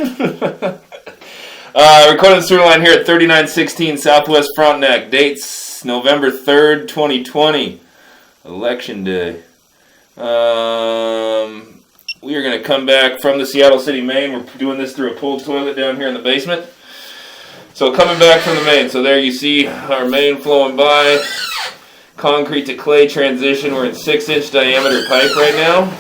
Recording the sewer line here at 3916 Southwest Frontenac. Dates November 3rd, 2020. Election Day. We are going to come back from the Seattle City main. We're doing this through a pulled toilet down here in the basement. So coming back from the main. So there you see our main flowing by. Concrete to clay transition. We're in 6-inch diameter pipe right now.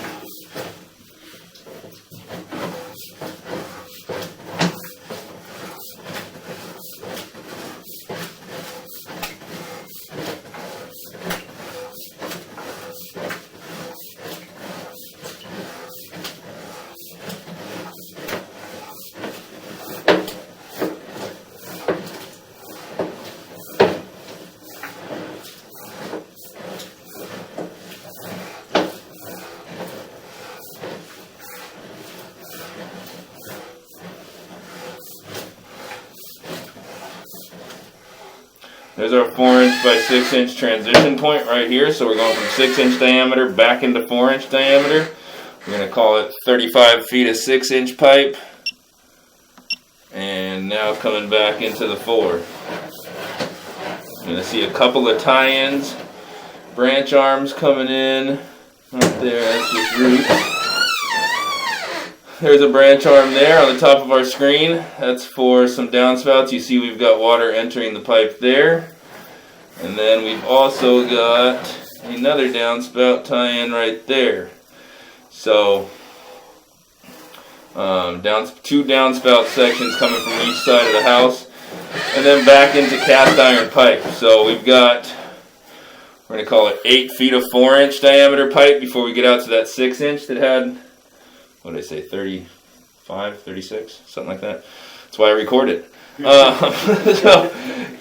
There's our 4-inch by 6-inch transition point right here. So we're going from 6-inch diameter back into 4-inch diameter. We're going to call it 35 feet of 6-inch pipe. And now coming back into the 4. You're going to see a couple of tie-ins. Branch arms coming in. Right there, that's just roots. There's a branch arm there on the top of our screen. That's for some downspouts. You see we've got water entering the pipe there. And then we've also got another downspout tie-in right there. So, two downspout sections coming from each side of the house. And then back into cast iron pipe. So we've got, we're going to call it 8 feet of 4-inch diameter pipe before we get out to that 6-inch that had, what did I say, 35, 36, something like that. That's why I recorded. So,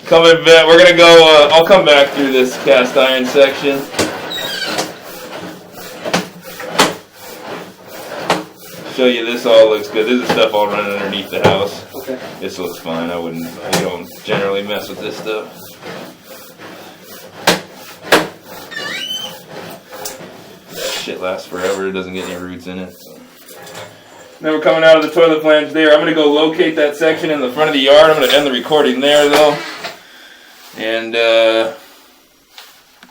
coming back, we're going to go, I'll come back through this cast iron section. Show you this all looks good. This is stuff all running underneath the house. Okay. This looks fine. We don't generally mess with this stuff. Shit lasts forever. It doesn't get any roots in it. So. Now we're coming out of the toilet flange there. I'm going to go locate that section in the front of the yard. I'm going to end the recording there, though. And